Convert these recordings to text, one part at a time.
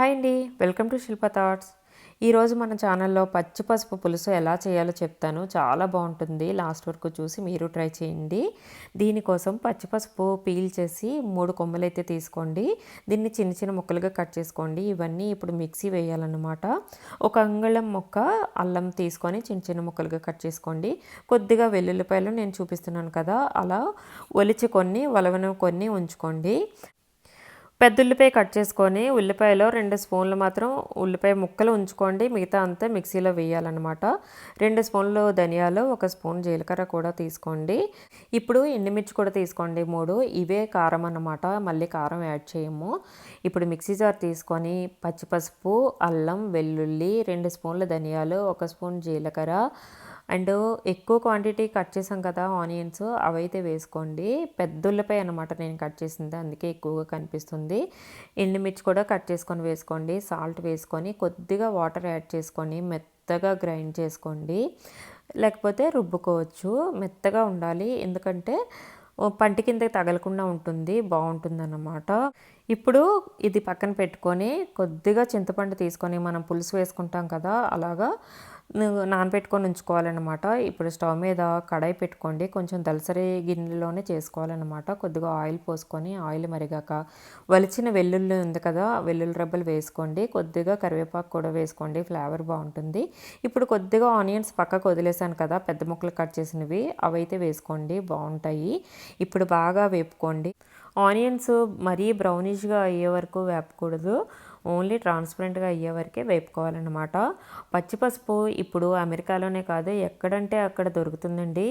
Hi అండి, welcome to Shilpa thoughts. ఈరోజు మన ఛానల్లో పచ్చి పసుపు పులుసు ఎలా చేయాలో చెప్తాను. చాలా బాగుంటుంది. లాస్ట్ వరకు చూసి మీరు ట్రై చేయండి. దీనికోసం పచ్చి పసుపు పీల్ చేసి 3 కొమ్మలైతే తీసుకోండి. దీన్ని చిన్న చిన్న ముక్కలుగా కట్ చేసుకోండి. ఇవన్నీ ఇప్పుడు మిక్సీ వేయాలన్నమాట. ఒక అంగుళం ముక్క అల్లం తీసుకొని చిన్న చిన్న ముక్కలుగా కట్ చేసుకోండి. కొద్దిగా వెల్లుల్లిపాయలు నేను చూపిస్తున్నాను కదా, అలా ఒలిచి కొన్ని వలవన కొన్ని ఉంచుకోండి. పెద్ద ఉల్లిపాయ కట్ చేసుకొని ఉల్లిపాయలో 2 స్పూన్లు మాత్రం ఉల్లిపాయ ముక్కలు ఉంచుకోండి. మిగతా అంతా మిక్సీలో వేయాలన్నమాట. 2 స్పూన్లు ధనియాలు, 1 స్పూన్ జీలకర్ర కూడా తీసుకోండి. ఇప్పుడు ఎండుమిర్చి కూడా తీసుకోండి 3. ఇవే కారం అన్నమాట, మళ్ళీ కారం యాడ్ చేయము. ఇప్పుడు మిక్సీ జార్ తీసుకొని పచ్చిపసుపు, అల్లం, వెల్లుల్లి, 2 స్పూన్ల ధనియాలు, 1 స్పూన్ జీలకర్ర అండ్ ఎక్కువ క్వాంటిటీ కట్ చేసాం కదా ఆనియన్స్, అవైతే వేసుకోండి. పెద్ద ఉల్లిపాయ అనమాట నేను కట్ చేసింది, అందుకే ఎక్కువగా కనిపిస్తుంది. ఎండుమిర్చి కూడా కట్ చేసుకొని వేసుకోండి. సాల్ట్ వేసుకొని కొద్దిగా వాటర్ యాడ్ చేసుకొని మెత్తగా గ్రైండ్ చేసుకోండి, లేకపోతే రుబ్బుకోవచ్చు. మెత్తగా ఉండాలి, ఎందుకంటే పంటి కింద తగలకుండా ఉంటుంది, బాగుంటుంది అన్నమాట. ఇప్పుడు ఇది పక్కన పెట్టుకొని కొద్దిగా చింతపండు తీసుకొని మనం పులుసు వేసుకుంటాం కదా, అలాగా నానబెట్టుకొని ఉంచుకోవాలన్నమాట. ఇప్పుడు స్టవ్ మీద కడాయి పెట్టుకోండి. కొంచెం దలసరి గిన్నెలోనే చేసుకోవాలన్నమాట. కొద్దిగా ఆయిల్ పోసుకొని ఆయిల్ మరిగాక వలిచిన వెల్లుల్లి ఉంది కదా, వెల్లుల్లి రెబ్బలు వేసుకోండి. కొద్దిగా కరివేపాకు కూడా వేసుకోండి, ఫ్లేవర్ బాగుంటుంది. ఇప్పుడు కొద్దిగా ఆనియన్స్ పక్కకు వదిలేసాను కదా, పెద్ద ముక్కలు కట్ చేసినవి, అవైతే వేసుకోండి, బాగుంటాయి. ఇప్పుడు బాగా వేపుకోండి. ఆనియన్స్ మరీ బ్రౌనిష్గా అయ్యే వరకు వేపకూడదు, ఓన్లీ ట్రాన్స్పరెంట్గా అయ్యే వరకే వేపుకోవాలన్నమాట. పచ్చిపసుపు ఇప్పుడు అమెరికాలోనే కాదు, ఎక్కడంటే అక్కడ దొరుకుతుందండి.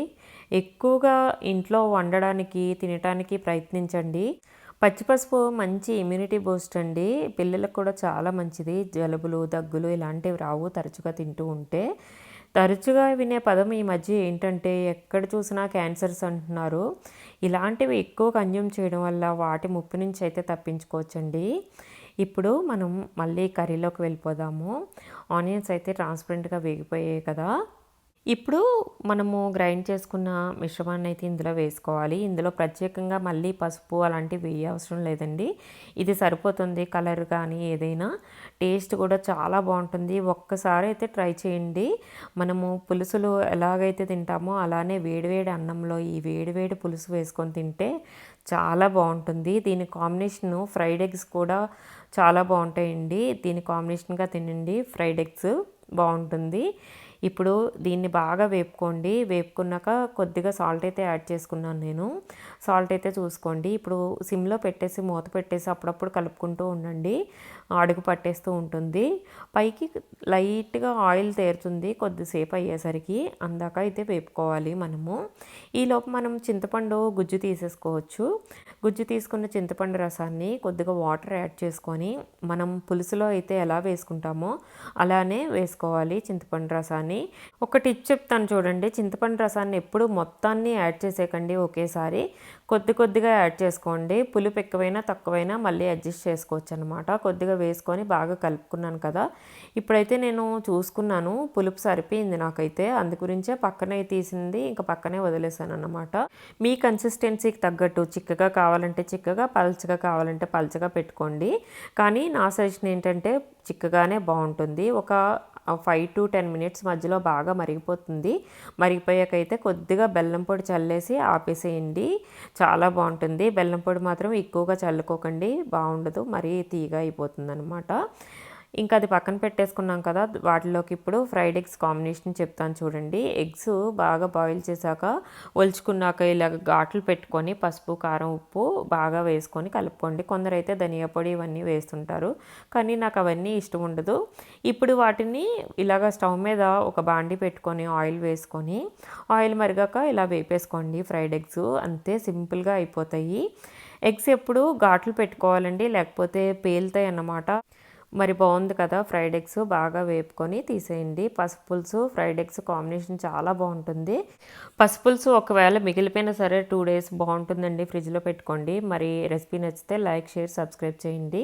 ఎక్కువగా ఇంట్లో వండడానికి తినడానికి ప్రయత్నించండి. పచ్చిపసుపు మంచి ఇమ్యూనిటీ బూస్ట్ అండి, పిల్లలకు కూడా చాలా మంచిది. జలుబులు, దగ్గులు ఇలాంటివి రావు తరచుగా తింటూ ఉంటే. తరచుగా వినే పదం ఈ మధ్య ఏంటంటే ఎక్కడ చూసినా క్యాన్సర్స్ అంటున్నారు. ఇలాంటివి ఎక్కువ కన్జ్యూమ్ చేయడం వల్ల వాటి ముప్పు నుంచి అయితే తప్పించుకోవచ్చండి. ఇప్పుడు మనం మళ్ళీ కర్రీలోకి వెళ్ళిపోదాము. ఆనియన్స్ అయితే ట్రాన్స్పరెంట్గా వేగిపోయాయి కదా. ఇప్పుడు మనము గ్రైండ్ చేసుకున్న మిశ్రమాన్ని అయితే ఇందులో వేసుకోవాలి. ఇందులో ప్రత్యేకంగా మళ్ళీ పసుపు అలాంటివి వేయ అవసరం లేదండి, ఇది సరిపోతుంది. కలర్ కానీ ఏదైనా టేస్ట్ కూడా చాలా బాగుంటుంది. ఒక్కసారి అయితే ట్రై చేయండి. మనము పులుసులు ఎలాగైతే తింటామో అలానే వేడివేడి అన్నంలో ఈ వేడివేడి పులుసు వేసుకొని తింటే చాలా బాగుంటుంది. దీని కాంబినేషను ఫ్రైడ్ ఎగ్స్ కూడా చాలా బాగుంటాయండి. దీని కాంబినేషన్గా తినండి, ఫ్రైడ్ ఎగ్స్ బాగుంటుంది. ఇప్పుడు దీన్ని బాగా వేపుకోండి. వేపుకున్నాక కొద్దిగా సాల్ట్ అయితే యాడ్ చేసుకున్నాను నేను. సాల్ట్ అయితే చూసుకోండి. ఇప్పుడు సిమ్లో పెట్టేసి మూత పెట్టేసి అప్పుడప్పుడు కలుపుకుంటూ ఉండండి, అడుగు పట్టేస్తూ ఉంటుంది. పైకి లైట్గా ఆయిల్ తేరుతుంది కొద్దిసేపు అయ్యేసరికి, అందాక అయితే వేపుకోవాలి మనము. ఈలోపు మనం చింతపండు గుజ్జు తీసేసుకోవచ్చు. గుజ్జు తీసుకున్న చింతపండు రసాన్ని కొద్దిగా వాటర్ యాడ్ చేసుకొని మనం పులుసులో అయితే ఎలా వేసుకుంటామో అలానే వేసుకోవాలి చింతపండు రసాన్ని. ఒక టిప్ చెప్తాను చూడండి, చింతపండు రసాన్ని ఎప్పుడు మొత్తాన్ని యాడ్ చేసేయకండి ఒకేసారి, కొద్ది కొద్దిగా యాడ్ చేసుకోండి. పులుపు ఎక్కువైనా తక్కువైనా మళ్ళీ అడ్జస్ట్ చేసుకోవచ్చు అనమాట. కొద్దిగా వేసుకొని బాగా కలుపుకున్నాను కదా. ఇప్పుడైతే నేను చూసుకున్నాను, పులుపు సరిపోయింది నాకైతే, అందు గురించే పక్కనే తీసింది ఇంకా పక్కనే వదిలేసాను అన్నమాట. మీ కన్సిస్టెన్సీకి తగ్గట్టు చిక్కగా కావాలంటే చిక్కగా, పల్చగా కావాలంటే పల్చగా పెట్టుకోండి. కానీ నా సజెషన్ ఏంటంటే చిక్కగానే బాగుంటుంది. ఒక 5 to 10 మినిట్స్ మధ్యలో బాగా మరిగిపోతుంది. మరిగిపోయాకైతే కొద్దిగా బెల్లం పొడి చల్లేసి ఆపేసేయండి, చాలా బాగుంటుంది. బెల్లం పొడి మాత్రం ఎక్కువగా చల్లుకోకండి, బాగుండదు, మరీ తీగా అయిపోతుంది అనమాట. ఇంకా అది పక్కన పెట్టేసుకున్నాం కదా, వాటిలోకి ఇప్పుడు ఫ్రైడ్ ఎగ్స్ కాంబినేషన్ చెప్తాను చూడండి. ఎగ్స్ బాగా బాయిల్ చేశాక ఒలుచుకున్నాక ఇలాగ ఘాట్లు పెట్టుకొని పసుపు, కారం, ఉప్పు బాగా వేసుకొని కలుపుకోండి. కొందరైతే ధనియా పొడి ఇవన్నీ వేస్తుంటారు, కానీ నాకు అవన్నీ ఇష్టం ఉండదు. ఇప్పుడు వాటిని ఇలాగ స్టవ్ మీద ఒక బాండి పెట్టుకొని ఆయిల్ వేసుకొని ఆయిల్ మరిగాక ఇలా వేపేసుకోండి ఫ్రైడ్ ఎగ్స్, అంతే సింపుల్గా అయిపోతాయి. ఎగ్స్ ఎప్పుడు ఘాట్లు పెట్టుకోవాలండి, లేకపోతే పేలుతాయి అన్నమాట. మరి బాగుంది కదా, ఫ్రైడ్ ఎగ్స్ బాగా వేపుకొని తీసేయండి. పసుపులుసు ఫ్రైడ్ ఎగ్స్ కాంబినేషన్ చాలా బాగుంటుంది. పసుపులుసు ఒకవేళ మిగిలిపోయినా సరే 2 days బాగుంటుందండి, ఫ్రిడ్జ్లో పెట్టుకోండి. మరి రెసిపీ నచ్చితే లైక్, షేర్, సబ్స్క్రైబ్ చేయండి.